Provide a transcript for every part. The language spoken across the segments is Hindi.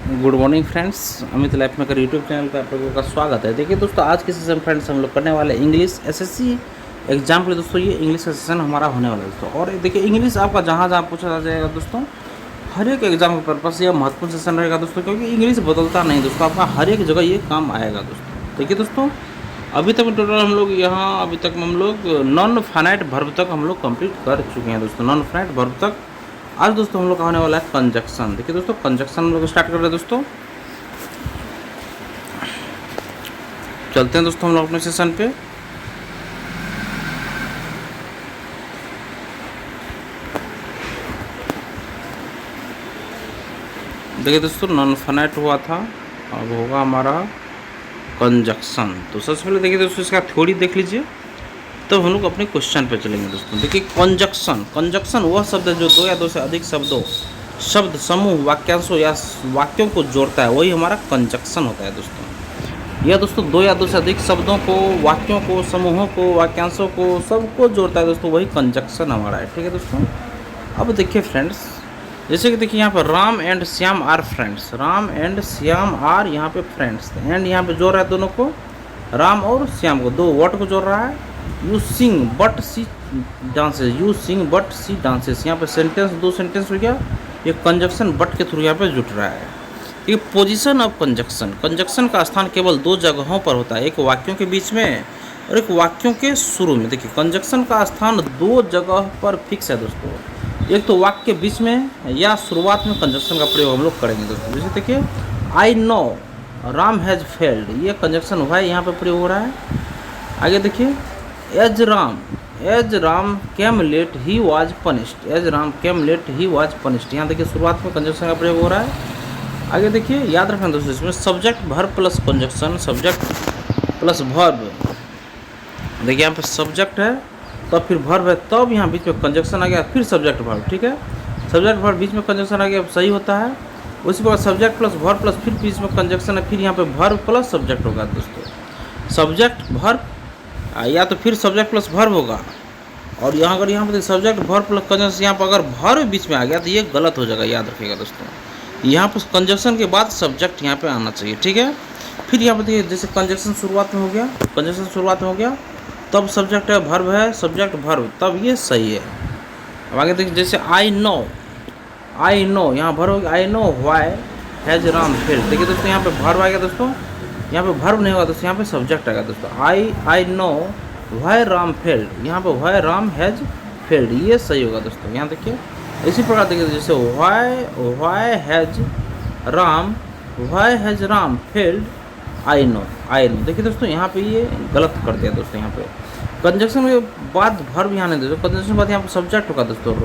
Good morning friends, Amit life maker YouTube channel पर आप लोगों का स्वागत है। देखिए दोस्तों, आज के सेशन फ्रेंड्स हम लोग करने वाले इंग्लिश एसएससी एग्जाम के लिए। दोस्तों ये इंग्लिश का सेशन हमारा होने वाला है दोस्तों। और देखिए इंग्लिश आपका जहाँ जहाँ पूछा जाएगा दोस्तों, हर एक एग्जाम के पर्पज से यह महत्वपूर्ण सेशन रहेगा दोस्तों, क्योंकि इंग्लिश बदलता नहीं दोस्तों, आपका हर एक जगह ये काम आएगा दोस्तों। देखिए दोस्तों, अभी तक टोटल हम लोग यहाँ अभी तक हम लोग नॉन फाइनाइट वर्ब तक हम लोग कंप्लीट कर चुके हैं दोस्तों। नॉन फाइनाइट वर्ब तक आज दोस्तों हम लोग का होने वाला है कंजक्शन। देखिए दोस्तों, कंजक्शन हम लोग स्टार्ट कर रहे हैं दोस्तों। चलते हैं दोस्तों हम लोग अपने सेशन पे। देखिए दोस्तों, नॉन फाइनाइट हुआ था, अब होगा हमारा कंजक्शन। तो सबसे पहले देखिए दोस्तों, इसका थ्योरी देख लीजिए, तो हम लोग अपने क्वेश्चन पे चलेंगे दोस्तों। देखिए कंजक्शन, कंजक्शन वह शब्द है जो दो या दो से अधिक शब्द समूह वाक्यांशों या वाक्यों को जोड़ता है, वही हमारा कंजक्शन होता है दोस्तों। यह दोस्तों दो या दो से अधिक शब्दों को, वाक्यों को, समूहों को, वाक्यांशों को, सबको जोड़ता है दोस्तों, वही कंजक्शन हमारा है। ठीक है दोस्तों। अब देखिए फ्रेंड्स, जैसे कि देखिए यहाँ पर Ram and Shyam are friends, Ram and Shyam are यहाँ पे फ्रेंड्स, एंड यहाँ पे जोड़ रहा है दोनों को, राम और श्याम को, दो वर्ड को जोड़ रहा है। You sing but she dances, you sing but she dances, यहाँ पे सेंटेंस, दो सेंटेंस हो गया, ये कंजक्शन बट के थ्रू यहाँ पे जुट रहा है। ये पोजीशन ऑफ कंजक्शन, कंजक्शन का स्थान केवल दो जगहों पर होता है, एक वाक्यों के बीच में और एक वाक्यों के शुरू में। देखिए कंजक्शन का स्थान दो जगह पर फिक्स है दोस्तों, एक तो वाक्य के बीच में या शुरुआत में कंजक्शन का प्रयोग हम लोग करेंगे दोस्तों। जैसे देखिए I know Ram has failed, ये कंजक्शन हुआ है, यहाँ पे प्रयोग हो रहा है। आगे देखिए as Ram came late he was punished, as Ram came late he was punished, यहाँ देखिए शुरुआत में कंजक्शन का प्रयोग हो रहा है। आगे देखिए याद रखना दोस्तों, इसमें subject verb plus conjunction, subject plus verb. देखिए यहाँ पे सब्जेक्ट है, तब फिर वर्ब है, तब यहाँ बीच में कंजक्शन आ गया, फिर सब्जेक्ट वर्ब। ठीक है, सब्जेक्ट वर्ब बीच में कंजक्शन आ गया, सही होता है। उसी प्रकार सब्जेक्ट प्लस वर्ब प्लस फिर बीच में कंजक्शन है, फिर यहाँ पे वर्ब प्लस सब्जेक्ट होगा दोस्तों। सब्जेक्ट वर्ब या तो फिर सब्जेक्ट प्लस वर्ब होगा, और यहाँ अगर यहाँ पर सब्जेक्ट वर्ब प्लस कंजक्शन, यहाँ पर अगर वर्ब बीच में आ गया तो ये गलत हो जाएगा, याद रखिएगा दोस्तों। यहाँ पर कंजक्शन के बाद सब्जेक्ट यहाँ पे आना चाहिए। ठीक है, फिर यहाँ पर देखिए जैसे कंजक्शन शुरुआत में हो गया, कंजक्शन शुरुआत में हो गया, तब सब्जेक्ट है, वर्ब है, सब्जेक्ट वर्ब, तब ये सही है। अब आगे देखिए जैसे आई नो यहाँ वर्ब हो गया, I know why has Ram failed. देखिए दोस्तों यहाँ पे वर्ब आ गया दोस्तों, यहाँ पे वर्ब नहीं होगा दोस्तों, यहाँ पे सब्जेक्ट आएगा दोस्तों। I know why Ram failed, यहाँ पे व्हाई राम हैज फेल्ड, ये सही होगा दोस्तों। यहाँ देखिए इसी प्रकार देखिए जैसे why has Ram failed I know. देखिए दोस्तों यहाँ पे ये गलत कर दिया दोस्तों। यहाँ पे कंजक्शन के बाद वर्ब यहाँ नहीं दोस्तों, कंजक्शन के बाद यहाँ पे सब्जेक्ट होगा दोस्तों,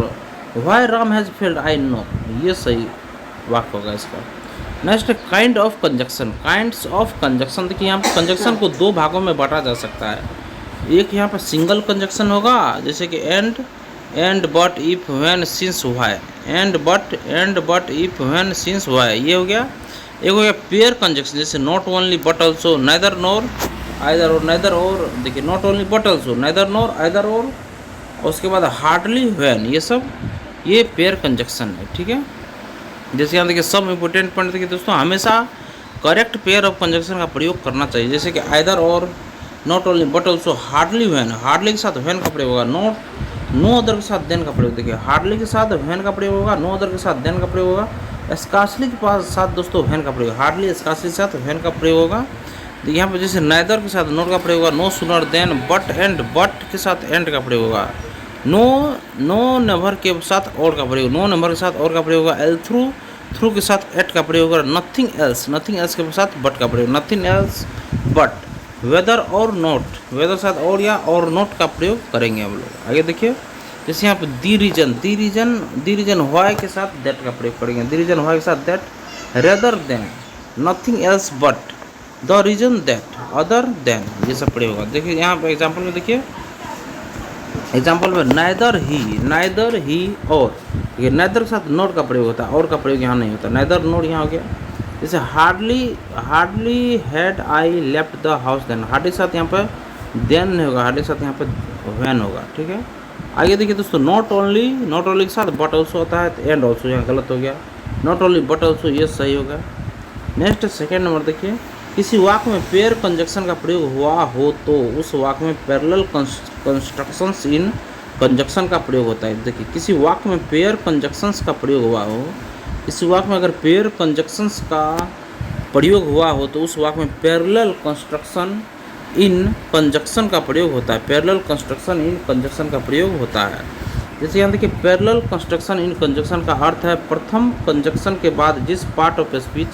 why Ram has failed I know, ये सही वाक्य होगा इसका। Next kind of conjunction, kinds of conjunction. देखिए यहाँ पे कंजक्शन को दो भागों में बांटा जा सकता है। एक यहाँ पे सिंगल कंजक्शन होगा, जैसे कि and but if when since why, and but if when since why, ये हो गया। एक हो गया पेयर कंजक्शन, जैसे not only but also, neither nor either और, नाइदर और, देखिए not only but also, neither nor either और उसके बाद हार्डली व्हेन, ये सब ये पेयर कंजक्शन है। ठीक है, जैसे यहाँ देखिए सब इंपॉर्टेंट पॉइंट देखिए दोस्तों, हमेशा करेक्ट पेयर ऑफ कंजक्शन का प्रयोग करना चाहिए। जैसे कि आइदर और, not only but also, hardly when, hardly के साथ व्हेन का प्रयोग होगा, नो अदर के साथ देन का प्रयोग। देखिए हार्डली के साथ व्हेन का प्रयोग होगा, नो अदर के साथ देन का प्रयोग होगा, स्कार्सली के पास साथ दोस्तों व्हेन का प्रयोग, हार्डली स्कार्सली के साथ व्हेन का प्रयोग होगा। देखिए यहाँ पे जैसे नाइदर के साथ नॉट का प्रयोग होगा, no sooner than, but and, but के साथ एंड का प्रयोग होगा, नो नेवर के साथ और का प्रयोग, नो नेवर के साथ और का प्रयोग होगा, एल थ्रू के साथ एट का प्रयोग होगा, नथिंग एल्स के साथ बट का प्रयोग, नथिंग एल्स बट, वेदर और नॉट, वेदर के साथ और या और नॉट का प्रयोग करेंगे हम लोग। आगे देखिए जैसे यहाँ पे दी रीजन व्हाई के साथ दैट का प्रयोग करेंगे, दी रीजन व्हाई के साथ that, rather than, nothing else but, the reason that, other than, ये सब प्रयोग होगा। देखिए यहाँ पे एग्जाम्पल में देखिए, एग्जाम्पल में नाइदर ही और, ये नाइदर के साथ नॉट का प्रयोग होता है, और का प्रयोग यहाँ नहीं होता, नाइदर नॉट यहाँ हो गया। जैसे hardly had I left the house then, hardly के साथ यहाँ पे देन नहीं होगा, हार्डली के साथ यहाँ पे व्हेन होगा। ठीक है, आगे देखिए दोस्तों नॉट ओनली के साथ बट ऑल्सो होता है, तो एंड ऑल्सो यहाँ गलत हो गया, नॉट ओनली बट ऑल्सो ये सही होगा। नेक्स्ट सेकेंड नंबर देखिए, किसी वाक्य में पेयर कंजक्शन का प्रयोग हुआ हो तो उस वाक्य में पैरेलल कंस्ट्रक्शंस इन कंजक्शन का प्रयोग होता है। देखिए किसी वाक्य में पेयर कंजक्शंस का प्रयोग हुआ हो, इस वाक्य में अगर पेयर कंजक्शंस का प्रयोग हुआ हो तो उस वाक्य में पैरेलल कंस्ट्रक्शन इन कंजक्शन का प्रयोग होता है। पैरेलल कंस्ट्रक्शन इन कंजक्शन का प्रयोग होता है। जैसे यहाँ देखिए पैरेलल कंस्ट्रक्शन इन कंजक्शन का अर्थ है प्रथम कंजक्शन के बाद जिस पार्ट ऑफ स्पीच,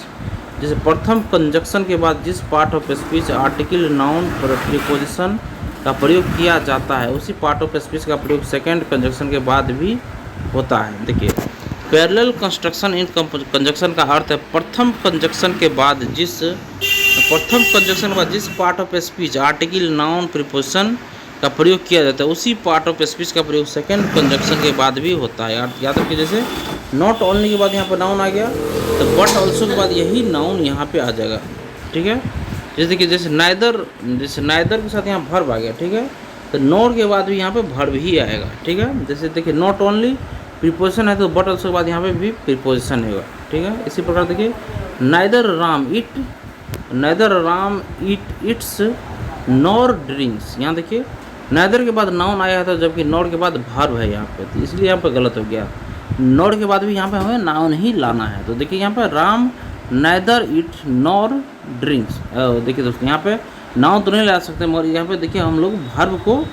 जैसे प्रथम कंजक्शन के बाद जिस part of speech article noun preposition का प्रयोग किया जाता है उसी पार्ट ऑफ स्पीच का प्रयोग सेकेंड कंजक्शन के बाद भी होता है। देखिए पैरेलल कंस्ट्रक्शन इन कंजक्शन का अर्थ है प्रथम कंजक्शन के बाद जिस part of speech article noun preposition का प्रयोग किया जाता है उसी पार्ट ऑफ स्पीच का प्रयोग सेकेंड कंजक्शन के बाद भी होता है। याद रखिए, जैसे नॉट ओनली के बाद यहाँ पर नाउन आ गया तो बट ऑल्सो के बाद यही नाउन यहाँ पे आ जाएगा। ठीक है, जैसे कि जैसे नाइदर के साथ यहाँ भर्ब आ गया। ठीक है, तो नॉट के बाद भी यहाँ पे भर्ब ही आएगा। ठीक है, जैसे देखिए नॉट ओनली प्रीपोजिशन है तो बट ऑल्सो के बाद यहाँ पे भी प्रीपोजिशन होगा। ठीक है, इसी प्रकार देखिए neither Ram it's nor drinks, यहाँ देखिए नाइदर के बाद नाउन आया था जबकि नॉर के बाद भर्ब है यहाँ पे, तो इसलिए यहाँ पे गलत हो गया। नॉर के बाद भी यहाँ पे हमें नाउन ही लाना है। तो देखिए यहाँ पे Ram neither it nor drinks. देखिए दोस्तों यहाँ पे नाउन तो नहीं ला सकते मगर यहाँ पे देखिए हम लोग भर्ब को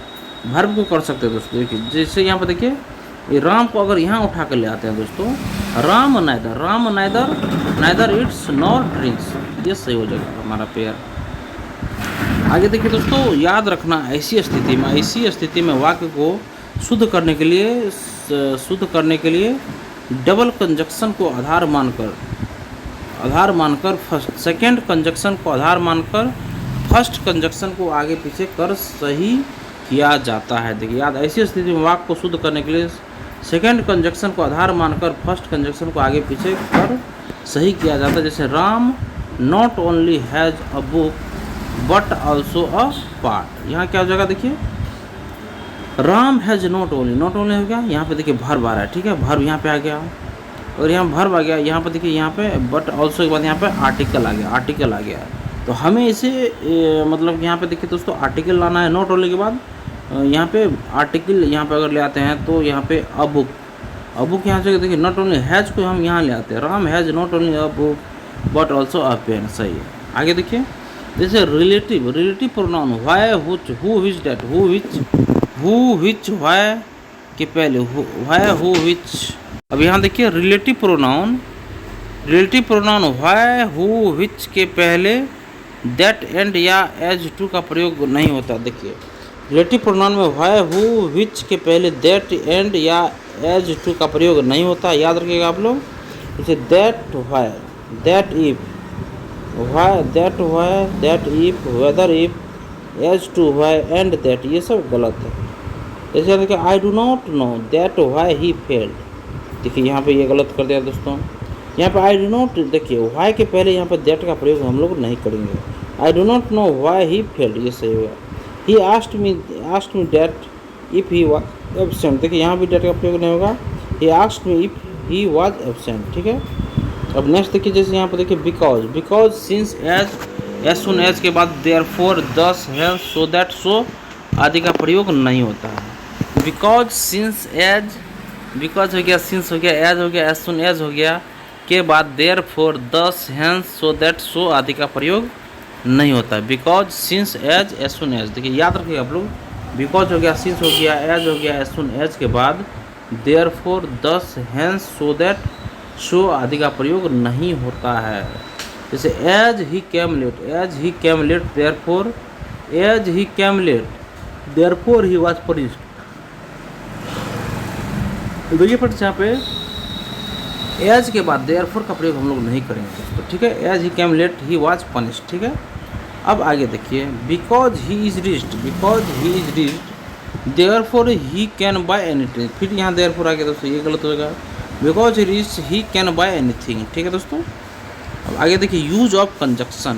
कर सकते हैं दोस्तों। देखिए जैसे यहाँ पे देखिए ये राम को अगर यहाँ उठा कर ले आते हैं दोस्तों, Ram neither it's nor drinks, ये सही हो जाएगा हमारा पेयर। आगे देखिए दोस्तों, याद रखना ऐसी स्थिति में वाक्य को शुद्ध करने के लिए डबल कंजक्शन को आधार मानकर सेकेंड कंजक्शन को आधार मानकर फर्स्ट कंजक्शन को आगे पीछे कर सही किया जाता है। देखिए याद, ऐसी स्थिति में वाक्य को शुद्ध करने के लिए सेकेंड कंजक्शन को आधार मानकर फर्स्ट कंजक्शन को आगे पीछे कर सही किया जाता है। जैसे Ram not only has a book but also a part, यहाँ क्या हो जाएगा देखिए राम हैज़ नॉट ओनली हो गया, यहाँ पे देखिए भर्ब आ रहा है। ठीक है, भर्ब यहाँ पे आ गया और यहाँ भर्ब आ गया, यहाँ पे देखिए यहाँ पे बट ऑल्सो के बाद यहाँ पे आर्टिकल आ गया। तो हमें इसे मतलब यहाँ पे देखिए दोस्तों आर्टिकल लाना है नॉट ओनली के बाद, यहाँ पे आर्टिकल यहाँ पे अगर ले आते हैं तो यहाँ पे अ बुक यहाँ से देखिए नॉट ओनली हैज़ को हम यहाँ ले आते हैं, Ram has not only a book but also a pen, सही है। आगे देखिए जैसे relative pronoun why who which that who which why के पहले व्हाई हु विच। अब यहाँ देखिए relative pronoun why who which के पहले दैट एंड या एज टू का प्रयोग नहीं होता। देखिए रिलेटिव प्रोनाउन में व्हाई हु विच के पहले दैट एंड या एज टू का प्रयोग नहीं होता, याद रखिएगा आप लोग। जैसे that why, that if, why, that why, that if, whether if, as to, why and that, ये सब गलत है। जैसे देखिए I do not know that why he failed, देखिए यहाँ पे ये गलत कर दिया दोस्तों। यहाँ पे आई डू नॉट, देखिए व्हाई के पहले यहाँ पे दैट का प्रयोग हम लोग नहीं करेंगे। I do not know why he failed, ये सही होगा। He asked me that if he was absent, देखिए यहाँ भी दैट का प्रयोग नहीं होगा। He asked me if he was absent. ठीक है, अब नेक्स्ट देखिए जैसे यहाँ पर देखिए because since as soon as के बाद देयरफॉर दस है सो दैट सो आदि का प्रयोग नहीं होता है। बिकॉज सिंस एज, बिकॉज हो गया, सिंस हो गया, एज हो गया, एज सुन एज हो गया के बाद देयरफॉर दस हैंस सो दैट सो आदि का प्रयोग नहीं होता है। Because since as soon as, देखिए याद रखिए आप लोग, बिकॉज हो गया, सिंस हो गया, एज हो गया, एज सुन एज के बाद देयरफॉर दस हैंस सो दैट सो आदि का प्रयोग नहीं होता है। जैसे as he came late therefore as he came late therefore he was punished. देखिए पर यहाँ पे एज के बाद देयरफॉर का प्रयोग हम लोग नहीं करेंगे दोस्तों। ठीक है, as he came late he was punished. ठीक है, अब आगे देखिए because he is rich therefore he can buy anything, फिर यहाँ देयरफॉर आ गया दोस्तों, ये गलत होगा। Because rich he can buy anything. ठीक है दोस्तों, अब आगे देखिए यूज ऑफ कंजक्शन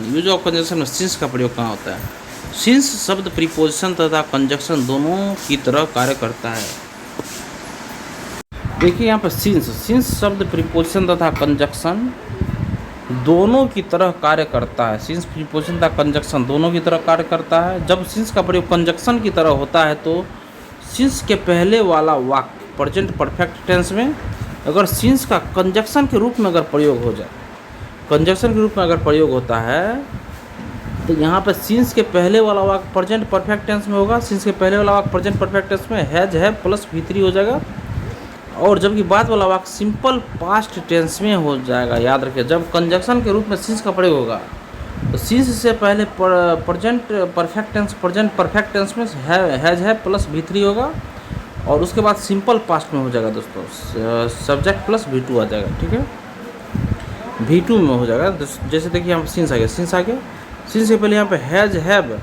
में सिंस का प्रयोग कहाँ होता है। सिंस शब्द प्रीपोजिशन तथा कंजक्शन दोनों की तरह कार्य करता है। देखिए यहाँ पर सिंस शब्द प्रीपोजिशन तथा कंजक्शन दोनों की तरह कार्य करता है। सिंस प्रीपोजिशन था कंजक्शन दोनों की तरह कार्य करता है। जब सिंस का प्रयोग कंजक्शन की तरह होता है तो सिंस के पहले वाला वाक्य प्रेजेंट परफेक्ट टेंस में अगर सिंस का कंजक्शन के रूप में अगर प्रयोग हो जाए, कंजक्शन के रूप में अगर प्रयोग होता है तो यहाँ पर सिंस के पहले वाला वाक्य प्रेजेंट परफेक्ट टेंस में होगा। सिंस के पहले वाला वाक्य प्रेजेंट परफेक्ट टेंस में हैज है प्लस V3 हो जाएगा, और जबकि बाद वाला वाक्य सिंपल पास्ट टेंस में हो जाएगा। याद रखिए, जब कंजक्शन के रूप में सिंस का प्रयोग होगा तो सिंस से पहले प्रेजेंट परफेक्ट टेंस में हैज है प्लस V3 होगा, और उसके बाद सिंपल पास्ट में हो जाएगा दोस्तों सब्जेक्ट प्लस V2 आ जाएगा। ठीक है, V2 में हो जाएगा। जैसे देखिए यहाँ पर सिंस आ गया, सिंस से पहले यहाँ पे हैज हैव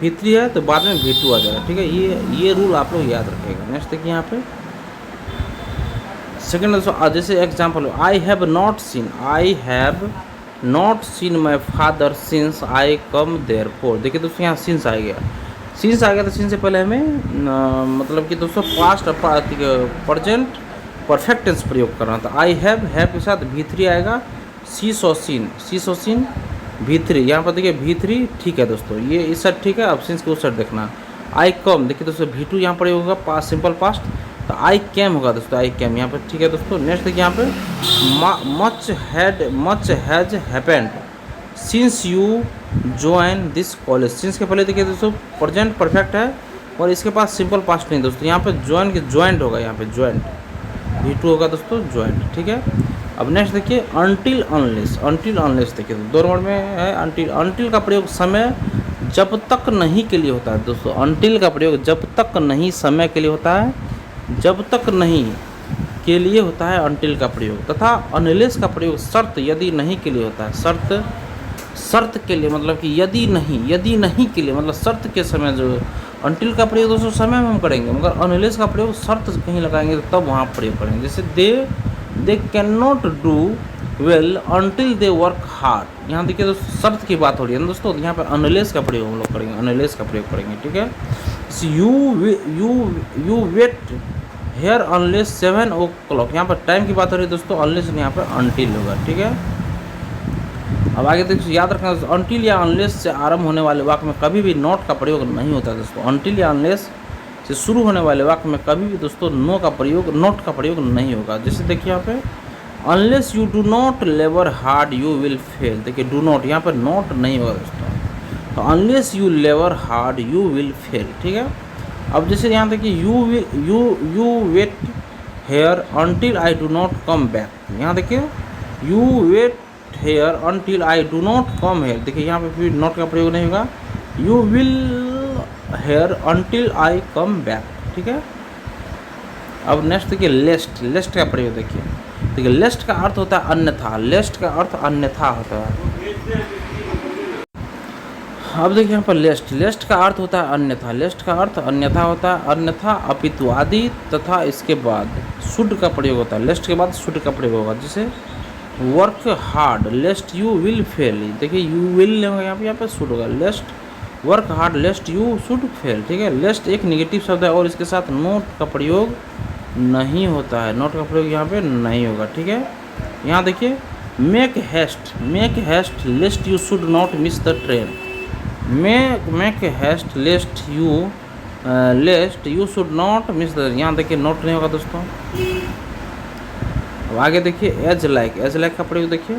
V3 है तो बाद में V2 आ जाएगा। ठीक है, ये रूल आप लोग याद रखिएगा। नेक्स्ट देखिए यहाँ पे सेकेंड दोस्तों, जैसे example I have not seen my father since I come therefore. देखिए दोस्तों यहाँ सिंस आ गया तो सिंस से पहले हमें मतलब कि दोस्तों पास्ट प्रेजेंट परफेक्ट टेंस प्रयोग करना था। आई हैव के साथ V3 आएगा, सी सो सीन V3 यहाँ पर देखिए V3 ठीक है दोस्तों, ये इस साइड ठीक है। अब सिंस के उस साइड देखना। आई कम देखिए दोस्तों V2 यहाँ पर होगा पास्ट सिंपल पास्ट, तो आई कैम होगा दोस्तों, आई कैम यहाँ पर ठीक है दोस्तों। नेक्स्ट देखिए यहाँ पे much has happened since you join this college. Since के पहले देखिए दोस्तों प्रेजेंट परफेक्ट है और इसके पास सिंपल पास्ट नहीं दोस्तों, यहाँ पे ज्वाइंट होगा, यहाँ पे ज्वाइंट V2 होगा दोस्तों ज्वाइंट। ठीक है, अब नेक्स्ट देखिए अनटिल अनलेस देखिए दो नंबर में है। अनटिल का प्रयोग समय जब तक नहीं के लिए होता है दोस्तों। अनटिल का प्रयोग जब तक नहीं समय के लिए होता है, जब तक नहीं के लिए होता है अनटिल का प्रयोग। तथा अनलेस का प्रयोग शर्त यदि नहीं के लिए होता है। शर्त के लिए मतलब कि यदि नहीं के लिए मतलब शर्त के समय जो अनटिल का प्रयोग दोस्तों समय में हम करेंगे, मगर अनलेस का प्रयोग शर्त कहीं लगाएंगे तो तब वहाँ प्रयोग करेंगे। जैसे they can not do well until they work hard. यहाँ देखिए दोस्तों शर्त की बात हो रही है ना दोस्तों, यहाँ पे अनलेस का प्रयोग हम लोग करेंगे, अनलेस का प्रयोग करेंगे। ठीक है, you wait hair unless 7 o'clock। यहाँ पर टाइम की बात हो रही है दोस्तों, अनलेस यहाँ पर अनटिल होगा। ठीक है, अब आगे देखिए याद रखना अनटिल या अनलेस से आरंभ होने वाले वाक्य में कभी भी नॉट का प्रयोग नहीं होता दोस्तों। अनटिल या अनलेस से शुरू होने वाले वाक्य में कभी भी दोस्तों नॉट का प्रयोग नहीं होगा। जैसे देखिए यहाँ पे unless you do not labour hard you will fail. देखिए डू नॉट यहाँ पर नॉट नहीं होगा दोस्तों, तो unless you labour hard you will fail. ठीक है, अब जैसे यहाँ देखिए you wait here until I do not come back. यहाँ देखिए you wait here until I do not come here. देखिए यहाँ पे फिर नॉट का प्रयोग नहीं होगा। You will here until I come back. ठीक है, अब नेक्स्ट देखिए लेस्ट का प्रयोग देखिए लेस्ट का अर्थ होता है अन्यथा, लेस्ट का अर्थ अन्यथा होता है। अब देखिए यहाँ पर लेस्ट का अर्थ होता है अन्यथा, लेस्ट का अर्थ अन्यथा होता है, अन्यथा अपितु आदि तथा इसके बाद शुड का प्रयोग होता है। लेस्ट के बाद शुड का प्रयोग होगा। जैसे work hard lest you will fail. देखिए यू विल यहाँ पे शुड होगा, lest work hard lest you should fail. ठीक है, लेस्ट एक निगेटिव शब्द है और इसके साथ नोट का प्रयोग नहीं होता है, नोट का प्रयोग यहाँ पे नहीं होगा। ठीक है, यहाँ देखिए make haste lest you should not miss the train. Make haste lest you should not miss the, यहाँ देखिए नोट नहीं होगा दोस्तों। अब आगे देखिए एज लाइक का प्रयोग देखिए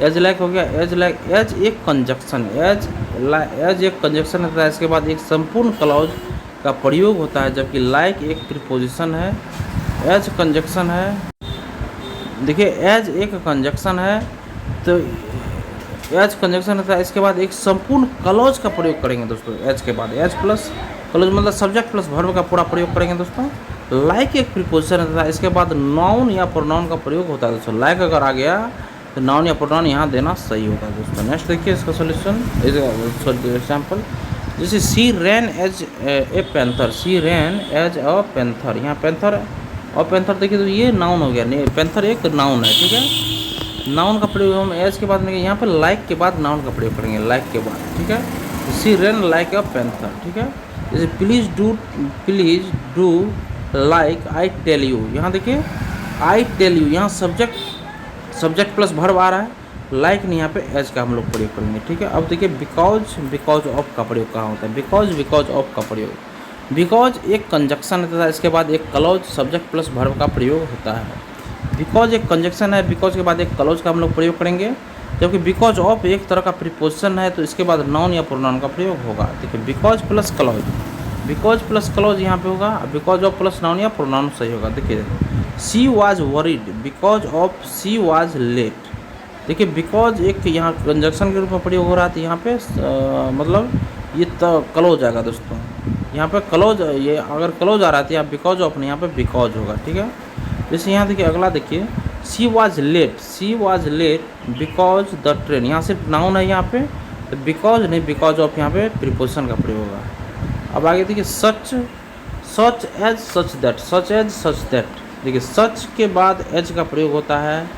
एज लाइक हो गया। एज एक कंजक्शन, एज एक कंजक्शन होता है, इसके बाद एक संपूर्ण क्लॉज का प्रयोग होता है, जबकि लाइक एक प्रीपोजिशन है। एज कंजक्शन है, देखिए एज एक कंजक्शन है तो एज कंजक्शन होता है, इसके बाद एक संपूर्ण क्लॉज का प्रयोग करेंगे दोस्तों। एज के बाद एज प्लस क्लॉज मतलब सब्जेक्ट प्लस वर्ब का पूरा प्रयोग करेंगे दोस्तों। लाइक एक प्रीपोजिशन होता है, इसके बाद नाउन या प्रोनाउन का प्रयोग होता है दोस्तों। लाइक अगर आ गया तो नाउन या प्रोनाउन यहाँ देना सही होगा दोस्तों। नेक्स्ट देखिए इसका सोल्यूशन एग्जाम्पल, जैसे she ran as a panther, she ran as a panther. यहाँ पैंथर और पैंथर देखिए तो ये नाउन हो गया, नहीं पैंथर एक नाउन है। ठीक है, नाउन का प्रयोग हम एज के बाद में यहाँ पर लाइक के बाद नाउन का प्रयोग करेंगे, लाइक के बाद। ठीक है, सी रैन लाइक अ पैंथर। ठीक है, जैसे please do like I tell you. यहाँ देखिए आई टेल यू, यहाँ सब्जेक्ट प्लस वर्ब आ रहा है, लाइक नहीं, यहाँ पे एज का हम लोग प्रयोग करेंगे, ठीक है। अब देखिए बिकॉज ऑफ का प्रयोग कहाँ होता है, बिकॉज ऑफ का प्रयोग, बिकॉज एक कंजक्शन है तथा इसके बाद एक क्लॉज सब्जेक्ट प्लस वर्ब का प्रयोग होता है। बिकॉज एक कंजक्शन है, बिकॉज के बाद एक क्लॉज का हम लोग प्रयोग करेंगे, जबकि बिकॉज ऑफ एक तरह का प्रीपोजिशन है तो इसके बाद नाउन या प्रोनाउन का प्रयोग होगा। देखिए बिकॉज प्लस क्लॉज यहाँ पे होगा, बिकॉज ऑफ प्लस नाउन या प्रोनाउन सही होगा। देखिए she was worried because of she was late. देखिए बिकॉज एक यहाँ कंजक्शन के रूप में प्रयोग हो रहा है, तो यहाँ पे मतलब ये क्लोज आएगा दोस्तों, यहाँ पे क्लोज, ये अगर क्लोज आ रहा है तो यहाँ बिकॉज ऑफ नहीं, यहाँ पे बिकॉज होगा, ठीक है। जैसे यहाँ देखिए अगला देखिए she was late because the train, यहाँ सिर्फ नाउन है यहाँ पे, तो बिकॉज नहीं बिकॉज ऑफ यहाँ पे प्रीपोजिशन का प्रयोग होगा। अब आगे देखिए सच एज सच दैट, देखिए सच के बाद एज का प्रयोग होता है,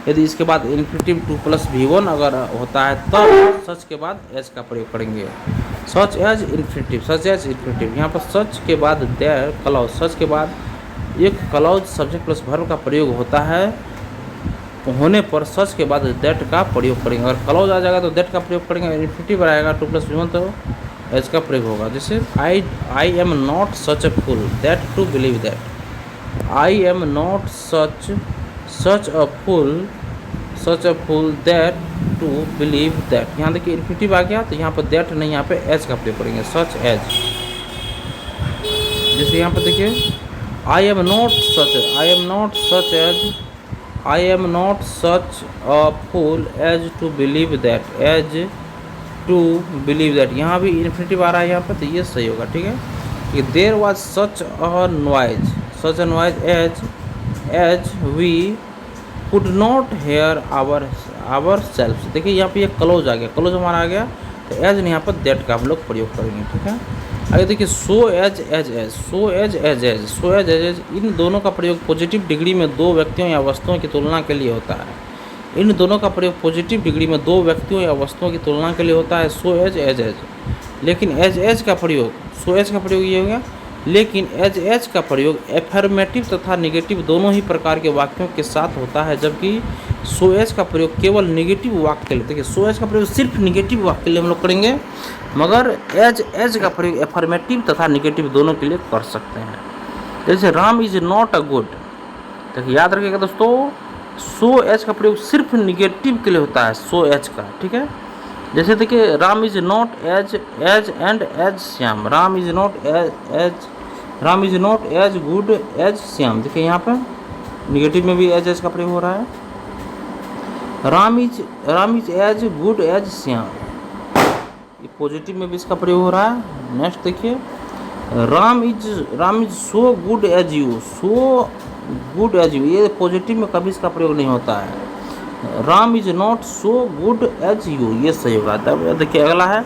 यदि इसके बाद इन्फिनिटिव 2 + V1 अगर होता है तब सच के बाद एज का प्रयोग करेंगे। सच एज इन्फिनिटिव, यहाँ पर सच के बाद देयर क्लॉज, सच के बाद एक क्लॉज सब्जेक्ट प्लस वर्ब का प्रयोग होता है, होने पर सच के बाद दैट का प्रयोग करेंगे। अगर क्लॉज आ जाएगा तो दैट का प्रयोग करेंगे, इन्फिनिटिव आएगा 2 + V1 तो एज का प्रयोग होगा। जैसे I am not such a fool that to believe that, I am not such a fool that to believe that. यहाँ देखिए इन्फिनिटिव आ गया तो यहाँ पर दैट नहीं, यहाँ पे एज का प्रयोग करेंगे, सच एज। जैसे यहाँ पर देखिए I am not such a fool as to believe that, यहाँ भी इन्फिनिटिव आ रहा है यहाँ पर, तो ये सही होगा, ठीक है। There was such a noise as we could not hear our self. देखिए यहाँ पे ये क्लोज आ गया, क्लोज हमारा आ गया तो एज नहीं, यहाँ पर दैट का हम लोग प्रयोग करेंगे, ठीक है। आगे देखिए सो एज, इन दोनों का प्रयोग पॉजिटिव डिग्री में दो व्यक्तियों या वस्तुओं की तुलना के लिए होता है। इन दोनों का प्रयोग पॉजिटिव डिग्री में दो व्यक्तियों या वस्तुओं की तुलना के लिए होता है, सो एज। लेकिन एज का प्रयोग, सो एज का प्रयोग ये हो गया, लेकिन एज का प्रयोग एफर्मेटिव तथा निगेटिव दोनों ही प्रकार के वाक्यों के साथ होता है, जबकि सो एज का प्रयोग केवल निगेटिव वाक्य के लिए। देखिए सो एज का प्रयोग सिर्फ निगेटिव वाक्य के लिए हम लोग करेंगे, मगर एज का प्रयोग एफर्मेटिव तथा निगेटिव दोनों के लिए कर सकते हैं। जैसे Ram is not a good, देखिए याद रखिएगा दोस्तों, सो एज का प्रयोग सिर्फ निगेटिव के लिए होता है, सो एज का, ठीक है। जैसे देखिए Ram is not as and as Shyam, Ram is not as good as Shyam. देखिए यहाँ पर निगेटिव में भी एज का प्रयोग हो रहा है। Ram is as good as Shyam, ये पॉजिटिव में भी इसका प्रयोग हो रहा है। नेक्स्ट देखिए Ram is so good as you, ये पॉजिटिव में कभी इसका प्रयोग नहीं होता है। Ram is not so good as you, ये सही होगा। तब देखिए अगला है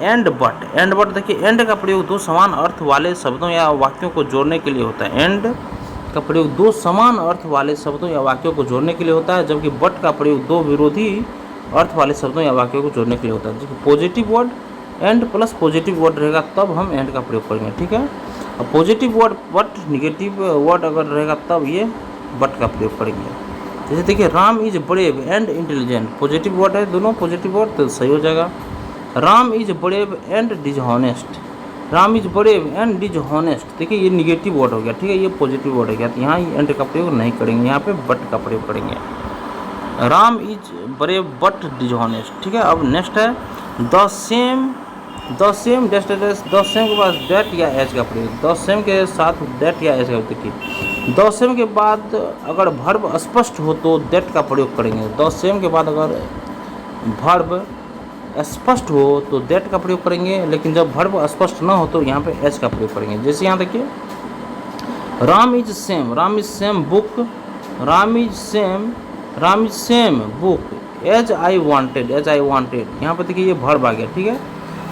एंड बट, देखिए एंड का प्रयोग दो समान अर्थ वाले शब्दों या वाक्यों को जोड़ने के लिए होता है। एंड का प्रयोग दो समान अर्थ वाले शब्दों या वाक्यों को जोड़ने के लिए होता है, जबकि बट का प्रयोग दो विरोधी अर्थ वाले शब्दों या वाक्यों को जोड़ने के लिए होता है। जबकि positive word and plus positive word रहेगा तब हम एंड का प्रयोग करेंगे, ठीक है। और positive word but negative word अगर रहेगा तब ये बट का प्रयोग करेंगे। जैसे देखिए Ram is brave and intelligent, positive word है, दोनों पॉजिटिव वर्ड तो सही हो जाएगा। Ram is brave and dishonest, Ram is brave and dishonest, देखिए ये निगेटिव वर्ड हो गया, ठीक है, ये पॉजिटिव वर्ड हो गया, तो यहाँ एंड का प्रयोग नहीं करेंगे, यहाँ पे बट का प्रयोग करेंगे। राम इज ब्रेव बट डिजहॉनेस्ट, ठीक है। अब नेक्स्ट है द सेम के बाद दैट या एज का प्रयोग, द सेम के साथ दैट या एज का, देखिए द सेम के बाद अगर भर्ब स्पष्ट हो तो दैट का प्रयोग करेंगे। द सेम के बाद अगर भर्ब स्पष्ट हो तो दैट का प्रयोग करेंगे, लेकिन जब भर्ब स्पष्ट ना हो तो यहाँ पे एज का प्रयोग करेंगे। जैसे यहाँ देखिए Ram is same book as I wanted, यहाँ पर देखिए ये भर्ब आ गया, ठीक है,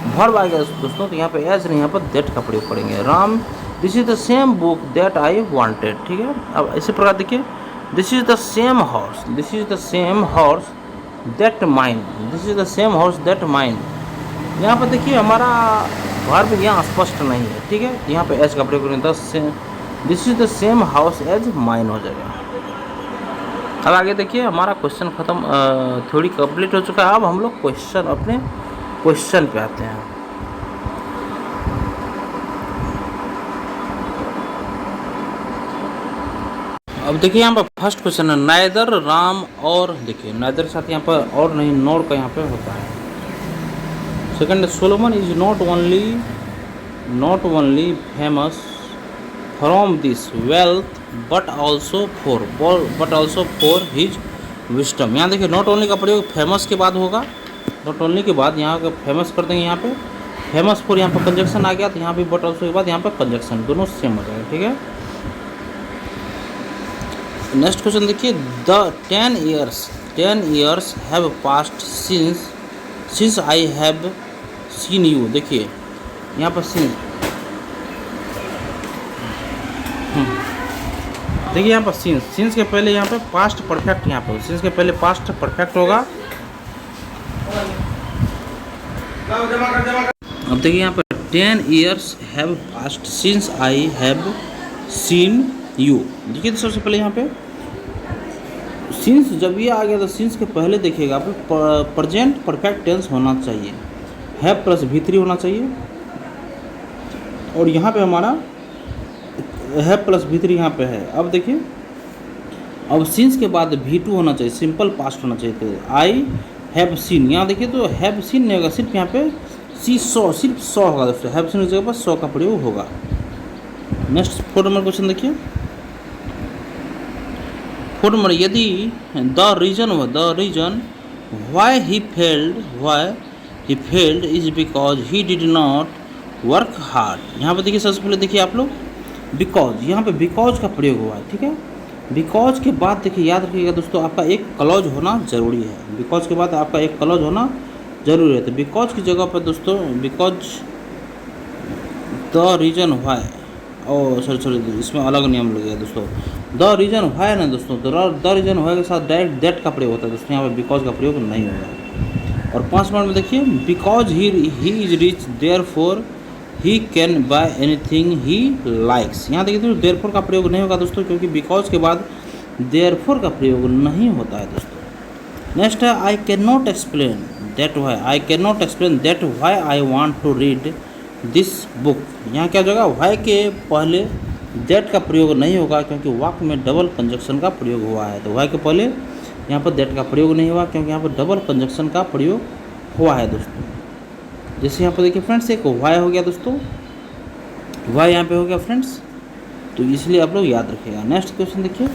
भर्ब आ गया दोस्तों, तो यहाँ पे एज नहीं, यहाँ पर दैट का प्रयोग करेंगे। Ram this is the same book that I wanted, ठीक है। अब इसी प्रकार देखिए this is the same horse that mine, यहाँ पर देखिए हमारा वर्ब यहाँ स्पष्ट नहीं है, ठीक है, यहाँ पे एज का प्रयोग करेंगे। This is the same house as mine हो जाएगा। अब आगे देखिए, हमारा क्वेश्चन खत्म, थ्योरी कंप्लीट हो चुका है। अब हम लोग अपने क्वेश्चन पे आते हैं। अब देखिए यहाँ पर फर्स्ट क्वेश्चन है, नाइदर राम और, देखिए नाइदर के साथ यहाँ पर और नहीं, नॉर का यहाँ पे होता है। Second, Solomon is not only famous from this wealth but also for his wisdom. यहाँ देखिए नॉट ओनली का प्रयोग फेमस के बाद होगा, नॉट ओनली के बाद यहाँ का फेमस कर देंगे। यहाँ पे फेमस फॉर यहाँ पर कंजक्शन आ गया, तो यहाँ भी बट ऑल्सो के बाद यहाँ पर कंजक्शन, दोनों सेम हो जाएगा, ठीक है। नेक्स्ट क्वेश्चन देखिए, the 10 years have past since I have seen you. देखिए यहाँ पर सिंस, देखिए यहाँ पर सिंस के पहले यहाँ पे पास्ट परफेक्ट, यहाँ पर सिंस के पहले पास्ट परफेक्ट होगा। अब देखिए यहाँ पर 10 years have past since I have seen you. देखिए तो सबसे पहले यहाँ पे सिंस जब ये आ गया तो सिंस के पहले देखिएगा आप प्रेजेंट परफेक्ट टेंस होना चाहिए, हैव प्लस V3 होना चाहिए, और यहाँ पे हमारा हैव प्लस V3 यहाँ पे है। अब देखिए, अब सिंस के बाद V2 होना चाहिए, सिंपल पास्ट होना चाहिए। तो आई हैव सीन, यहाँ देखिए तो हैव सीन नहीं होगा, सिर्फ यहाँ पे सिर्फ 100 होगा दोस्तों, हैव सीन की जगह पर 100 का प्रयोग होगा। नेक्स्ट 4 नंबर क्वेश्चन देखिए, 4 नंबर, यदि the reason why he failed is because he did not work hard. यहाँ पर देखिए सबसे पहले देखिए आप लोग बिकॉज, यहाँ पे बिकॉज का प्रयोग हुआ है, ठीक है। बिकॉज के बाद देखिए याद रखिएगा दोस्तों, आपका एक क्लॉज होना जरूरी है। बिकॉज के बाद आपका एक क्लॉज होना जरूरी है। तो बिकॉज की जगह पर दोस्तों बिकॉज द रीजन वाई, और सॉरी इसमें अलग नियम लगेगा दोस्तों। द रीजन वाई ना दोस्तों, द रीजन वाई के साथ डायरेक्ट दैट का प्रयोग होता है दोस्तों, यहाँ पर बिकॉज का प्रयोग नहीं होगा। और 5 नंबर में देखिए, because he is rich therefore he can buy anything he likes. यहाँ देखिए दोस्तों देयरफॉर का प्रयोग नहीं होगा दोस्तों, क्योंकि बिकॉज के बाद देयरफॉर का प्रयोग नहीं होता है दोस्तों। नेक्स्ट है, I can not explain that why I want to read this book. यहाँ क्या जगह वाई के पहले दैट का प्रयोग नहीं होगा, क्योंकि वाक्य में डबल कंजक्शन का प्रयोग हुआ है। तो वाई के पहले यहाँ पर दैट का प्रयोग नहीं हुआ, क्योंकि यहाँ पर डबल कंजक्शन का प्रयोग हुआ है दोस्तों। जैसे यहाँ पर देखिए फ्रेंड्स, एक वाई हो गया दोस्तों, वाई यहाँ पे हो गया फ्रेंड्स, तो इसलिए आप लोग याद रखिएगा। नेक्स्ट क्वेश्चन देखिए,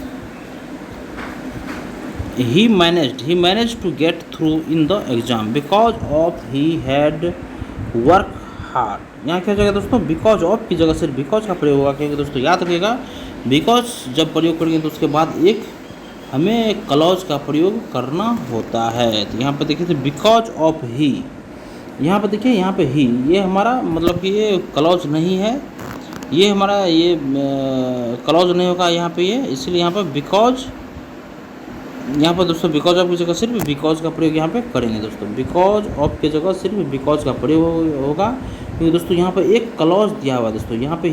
he managed to get through in the exam because of he had work hard. यहाँ क्या जगह दोस्तों, बिकॉज ऑफ की जगह सिर्फ बिकॉज का प्रयोग होगा, क्योंकि दोस्तों याद रखिएगा बिकॉज जब प्रयोग करेंगे तो उसके बाद हमें क्लॉज का प्रयोग करना होता है। तो यहाँ पर देखिए तो बिकॉज ऑफ ही, यहाँ पर देखिए यहाँ पे ही, ये हमारा मतलब कि ये क्लॉज नहीं है, ये हमारा ये क्लॉज नहीं होगा यहाँ पे ये, इसलिए यहाँ पर बिकॉज, यहाँ पर दोस्तों बिकॉज ऑफ की जगह सिर्फ बिकॉज का प्रयोग यहाँ पे करेंगे दोस्तों। बिकॉज ऑफ की जगह सिर्फ बिकॉज का प्रयोग होगा, क्योंकि दोस्तों यहाँ पे एक क्लॉज दिया हुआ है दोस्तों, यहाँ पे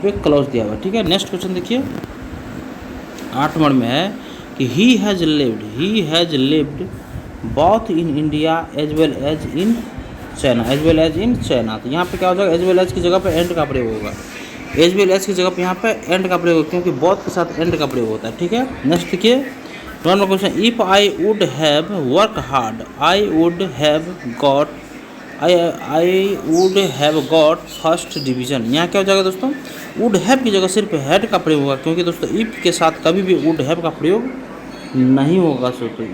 एक क्लॉज दिया हुआ है, ठीक है। नेक्स्ट क्वेश्चन देखिए 8 नंबर में है कि he has lived both in India as well as in China। तो यहाँ पे क्या हो जाएगा, एज वेल एज की जगह पे एंड का प्रयोग होगा, एज वेल एज की जगह पे यहाँ पे एंड का प्रयोग होगा, क्योंकि both के साथ एंड का प्रयोग होता है, ठीक है। नेक्स्ट देखिए 9 number question, if I would have work hard I would have got first division. यहाँ क्या हो जाएगा दोस्तों, वुड हैव की जगह सिर्फ हैड का प्रयोग होगा, क्योंकि दोस्तों इफ के साथ कभी भी वुड हैव का प्रयोग नहीं होगा दोस्तों।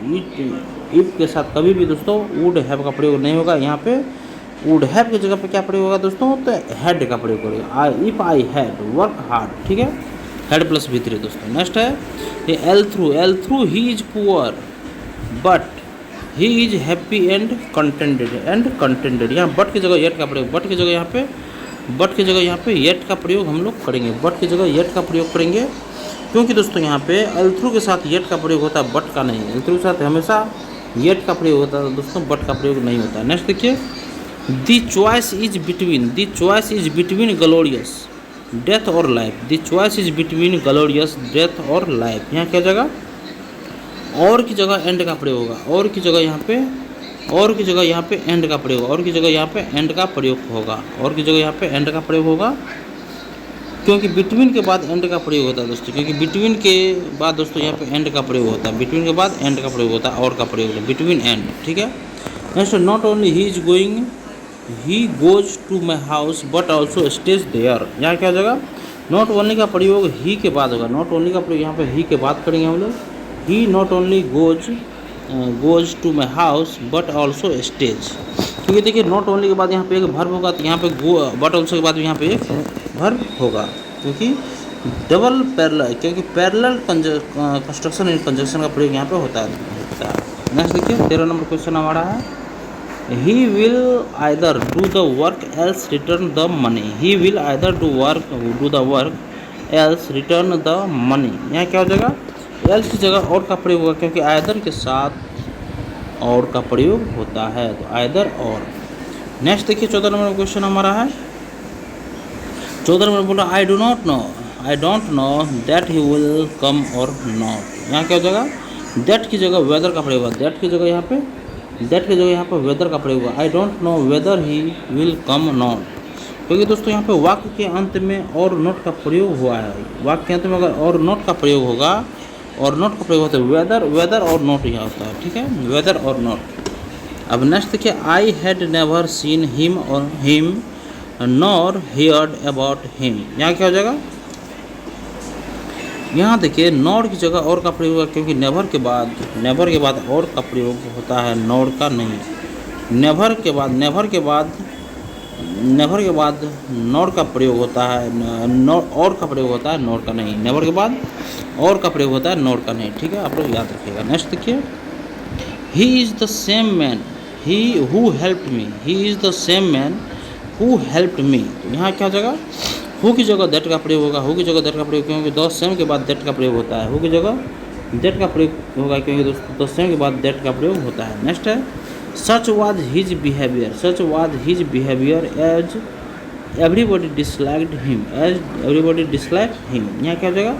इफ के साथ कभी भी दोस्तों वुड हैव का प्रयोग नहीं होगा। यहाँ पे वुड हैव की जगह पे क्या प्रयोग होगा दोस्तों, तो हैड का प्रयोग करेगा। If I had work hard, ठीक है, हैड प्लस V3 दोस्तों। नेक्स्ट है ये L through he is poor but he is happy and contented. यहाँ बट की जगह येट का प्रयोग, बट की जगह यहाँ पे येट का प्रयोग हम लोग करेंगे, बट की जगह येट का प्रयोग करेंगे, क्योंकि दोस्तों यहाँ पे एल थ्रू के साथ येट का प्रयोग होता है, बट का नहीं। एल थ्रू के साथ हमेशा येट का प्रयोग होता है दोस्तों, बट का प्रयोग नहीं होता है। नेक्स्ट देखिए, the choice is between glorious death और life. The choice is between glorious death और लाइफ। यहाँ क्या जगह और की जगह एंड का प्रयोग होगा, और की जगह यहाँ पे, और की जगह यहाँ पे एंड का प्रयोग, और की जगह यहाँ पे एंड का प्रयोग होगा, और की जगह यहाँ पे एंड का प्रयोग होगा, क्योंकि बिटवीन के बाद एंड का प्रयोग होता है दोस्तों, क्योंकि बिटवीन के बाद दोस्तों यहाँ पे एंड का प्रयोग होता है, बिटवीन के बाद एंड का प्रयोग होता है, और का प्रयोग होता है, बिटवीन एंड, ठीक है। Next, not only he is going, he goes to my house but also stays there. यहाँ क्या हो जाएगा, नॉट ओनली का प्रयोग ही के बाद होगा, नॉट ओनली का प्रयोग यहाँ पे ही के बाद करेंगे हम लोग। He not only goes to my house but also stage, क्योंकि देखिए नॉट ओनली के बाद यहाँ पे एक वर्ब होगा, तो यहाँ पे बट ऑल्सो के बाद यहाँ पे एक वर्ब होगा, क्योंकि डबल पैरेलल, क्योंकि पैरेलल कंस्ट्रक्शन इन कंजक्शन का प्रयोग यहाँ पे होता है। नेक्स्ट देखिए 13 नंबर क्वेश्चन हमारा है, he will either do the work else return the money. He will either do the work else return the money. यहाँ क्या हो जाएगा, एल्स की जगह और का प्रयोग होगा, क्योंकि आइदर के साथ और का प्रयोग होता है, तो आइदर और। नेक्स्ट देखिए 14 नंबर क्वेश्चन हमारा है, 14 नंबर बोला I don't know that he will come और नॉट। यहाँ क्या हो जाएगा, दैट की जगह वेदर का प्रयोग होगा, दैट की जगह यहाँ पे वेदर का प्रयोग होगा। I don't know whether he will come not, क्योंकि दोस्तों यहाँ पे वाक्य के अंत में और नॉट का प्रयोग हुआ है, वाक्य के अंत में अगर और नॉट का प्रयोग होगा, और नॉट का प्रयोग होता है वेदर और नॉट यहाँ होता है, ठीक है, वेदर और नॉट। अब नेक्स्ट देखिए, I had never seen him और him nor heard about him. यहाँ क्या हो जाएगा, यहाँ देखिए नॉर की जगह और का प्रयोग होगा, क्योंकि नेवर के बाद और का प्रयोग होता है, नॉर का नहीं। नेवर के बाद नॉर का प्रयोग होता है, और का प्रयोग होता है, नॉर का नहीं। नेवर के बाद और का प्रयोग होता है, नॉर का नहीं, ठीक है, आप लोग याद रखिएगा। नेक्स्ट देखिए, he is the same man he who helped me. He is the same man who helped me, तो यहाँ क्या हो जाएगा, हु की जगह दैट का प्रयोग होगा, हु की जगह दैट का प्रयोग, क्योंकि द सेम के बाद दैट का प्रयोग होता है, हु की जगह दैट का प्रयोग होगा, क्योंकि द सेम के बाद दैट का प्रयोग होता है। नेक्स्ट है, such was his behaviour as everybody disliked him, यहाँ क्या हो जाएगा,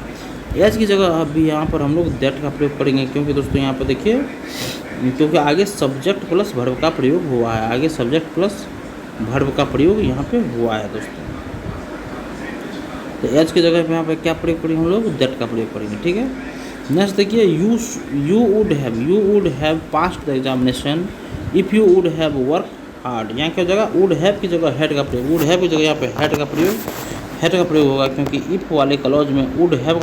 एज की जगह अभी यहाँ पर हम लोग दैट का प्रयोग करेंगे, क्योंकि दोस्तों यहाँ पर देखिए, क्योंकि आगे सब्जेक्ट प्लस वर्ब का प्रयोग हुआ है, आगे सब्जेक्ट प्लस वर्ब का प्रयोग यहाँ पे हुआ है दोस्तों। तो एज की जगह पे यहाँ पे क्या प्रयोग करेंगे हम लोग, दैट का प्रयोग करेंगे, ठीक है। नेक्स्ट देखिए, you would have passed the examination if you would have work hard. यहाँ क्या जगह, वुड हैव की जगह हेड का प्रयोग, वुड हैव की जगह यहाँ पे हेड का प्रयोग होगा, क्योंकि इफ़ वाले क्लॉज में वुड हैव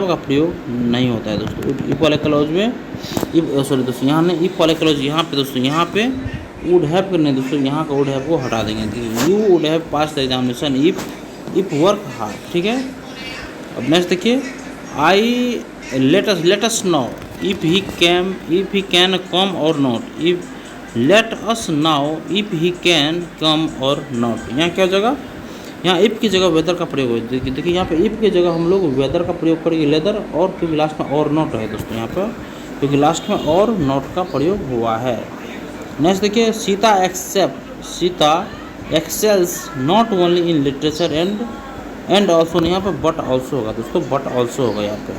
का प्रयोग नहीं होता है दोस्तों। इफ़ वाले क्लॉज में दोस्तों यहाँ नहीं, इफ़ वाले क्लॉज यहाँ पे दोस्तों, यहाँ पे वुड हैव करने दोस्तों, यहाँ का वुड हैव को हटा देंगे, you would have pass the examination if work hard, ठीक है। अब नेक्स्ट देखिए, I let us know if he can come और not, let us now if he can come और नॉट। यहाँ क्या जगह, यहाँ इफ़ की जगह वेदर का प्रयोग है, देखिए यहाँ पे इफ़ की जगह हम लोग वेदर का प्रयोग करेंगे, लेदर, और क्योंकि लास्ट में और नॉट है दोस्तों यहाँ पर, क्योंकि लास्ट में और नॉट का प्रयोग हुआ है। नेक्स्ट देखिए, Sita excels not only in literature and also, यहाँ पे बट ऑल्सो होगा दोस्तों, बट ऑल्सो होगा यहाँ पे।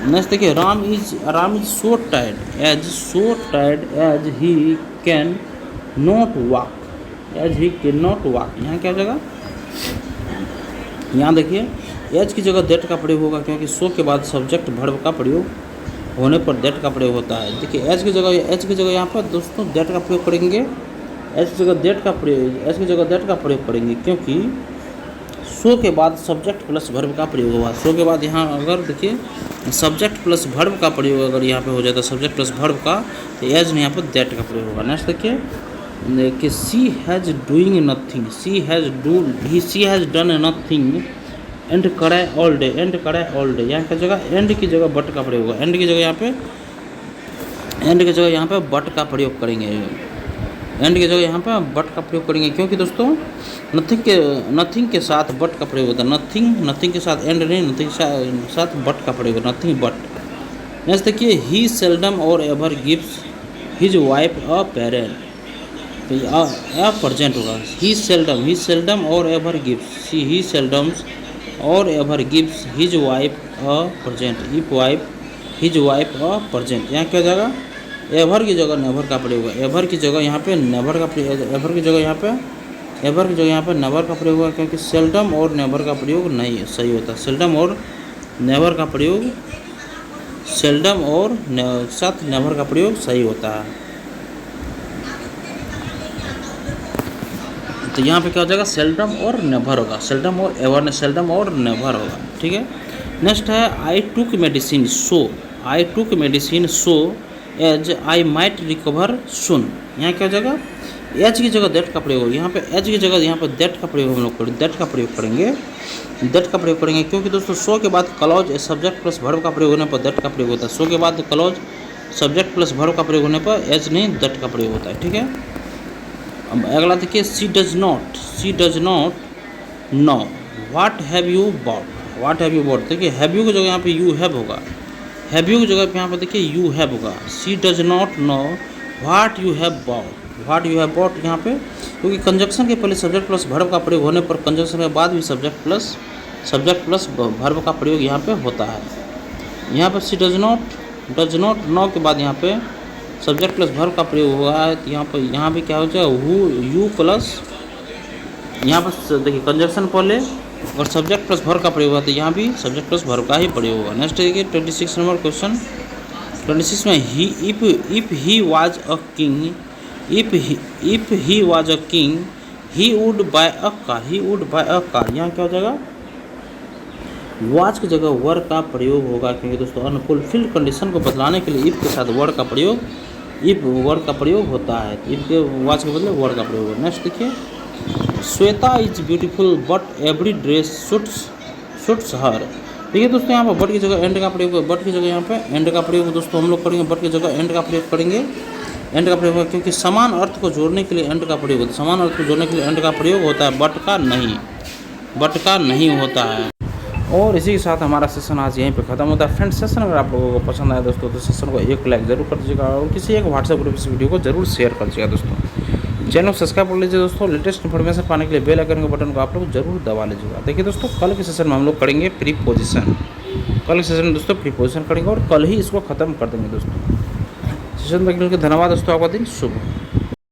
नेक्स्ट देखिए, Ram is so tired as he can not walk, यहाँ क्या हो जाएगा, यहाँ देखिए एज की जगह दैट का प्रयोग होगा, क्योंकि सो के बाद सब्जेक्ट वर्ब का प्रयोग होने पर दैट का प्रयोग होता है। देखिए एज की जगह यहाँ पर दोस्तों दैट का प्रयोग करेंगे, एज की जगह दैट का प्रयोग करेंगे, क्योंकि सो के बाद सब्जेक्ट प्लस वर्ब का प्रयोग होगा। सो के बाद यहाँ अगर देखिए सब्जेक्ट प्लस वर्ब का प्रयोग अगर यहाँ पे हो जाता है, सब्जेक्ट प्लस वर्ब का, तो एज ने यहाँ पर दैट का प्रयोग होगा। नेक्स्ट देखिए कि she has done nothing and कराए ऑल डे, यहाँ की जगह एंड की जगह बट का प्रयोग होगा, एंड की जगह यहाँ पे बट का प्रयोग करेंगे, एंड की जगह यहाँ पे बट का प्रयोग करेंगे, क्योंकि दोस्तों नथिंग के साथ बट का प्रयोग होता है, नथिंग के साथ एंड नहीं, नथिंग के साथ बट का प्रयोग होता है, नथिंग बट। नेक्स्ट देखिए, ही सेल्डम और ever gives his wife a parent, तो प्रेजेंट होगा, ही सेल्डम और ever gives his wife a present, if wife his wife a present, यहाँ क्या हो जाएगा, एवर की जगह नेवर का प्रयोग होगा, एवर की जगह यहाँ पे नेवर का प्रयोग, एवर की जगह यहाँ पे एवर की जगह यहाँ पे नेवर का प्रयोग होगा, क्योंकि सेल्डम और नेवर का प्रयोग नहीं सही होता। सेल्डम और नेवर का प्रयोग, सेल्डम और साथ नेवर का प्रयोग सही होता है। तो यहाँ पे क्या हो जाएगा, सेल्डम और नेवर होगा, सेल्डम और एवर, सेल्डम और नेवर होगा। ठीक है। नेक्स्ट है I took medicine so, I took medicine so as I might recover soon, यहाँ क्या हो जाएगा, एज की जगह दैट का प्रयोग होगा, यहाँ पे एज की जगह यहाँ पे दैट का प्रयोग हम लोग करेंगे, दैट का प्रयोग करेंगे, दैट का प्रयोग करेंगे, क्योंकि दोस्तों सो के बाद क्लॉज सब्जेक्ट प्लस वर्ब का प्रयोग होने पर दैट का प्रयोग होता है। सो के बाद क्लॉज सब्जेक्ट प्लस वर्ब का प्रयोग होने पर एज नहीं दैट का प्रयोग होता है। ठीक है। अब अगला देखिए, she does not know what have you bought, what have you bought, देखिए हैव यू की जगह यहाँ पे यू हैव होगा, हैव यू की जगह पे यहाँ पे देखिए यू हैव होगा। She does not know what you have bought, what you have bought यहाँ पे, क्योंकि कंजक्शन के पहले सब्जेक्ट प्लस वर्ब का प्रयोग होने पर कंजक्शन के बाद भी सब्जेक्ट प्लस वर्ब का प्रयोग यहाँ पे होता है। यहाँ पे सी डज नॉट नो के बाद यहाँ पे सब्जेक्ट प्लस वर्ब का प्रयोग हुआ है, तो यहाँ पे क्या हो जाएगा, हु यू प्लस, यहाँ पर देखिए कंजक्शन पहले और सब्जेक्ट प्लस वर्ब का प्रयोग हुआ, तो यहाँ भी सब्जेक्ट प्लस वर्ब का ही प्रयोग होगा। नेक्स्ट देखिए 26 नंबर क्वेश्चन, 26 में he if he was a king, if he was a king he would buy a car, he would buy a car, यहाँ क्या हो जाएगा, वाज की जगह वर का प्रयोग होगा, क्योंकि दोस्तों अनफुलफिल्ड कंडीशन को बदलाने के लिए इफ के साथ वर का प्रयोग, इफ वर्ड का प्रयोग होता है, इफ के वाच के बदले वर्ड का प्रयोग होगा। नेक्स्ट देखिए, Shweta is beautiful but every dress suits her, देखिए दोस्तों यहाँ पर बट की जगह एंड का प्रयोग, बट की जगह यहाँ पे एंड का प्रयोग दोस्तों हम लोग करेंगे, बट की जगह एंड का प्रयोग करेंगे, एंड का प्रयोग होगा, क्योंकि समान अर्थ को जोड़ने के लिए एंड का प्रयोग होता है, समान अर्थ को जोड़ने के लिए एंड का प्रयोग होता है, बट का नहीं होता है। और इसी के साथ हमारा सेशन आज यहीं पे खत्म होता है। फ्रेंड्स, सेशन अगर आप लोगों को पसंद आया दोस्तों तो सेशन को एक लाइक जरूर कर दीजिएगा और किसी एक व्हाट्सएप ग्रुप इस वीडियो को जरूर शेयर कर दीजिएगा दोस्तों। चैनल को सब्सक्राइब कर लीजिए दोस्तों। लेटेस्ट इन्फॉर्मेशन पाने के लिए बेल आइकन के बटन को आप लोग जरूर दबा लीजिएगा। देखिए दोस्तों, कल के सेशन में हम लोग करेंगे प्रीपोजिशन, कल के सेशन में दोस्तों प्रीपोजिशन करेंगे और कल ही इसको खत्म कर देंगे दोस्तों। सेशन देखने के लिए धन्यवाद दोस्तों, आपका दिन शुभ हो।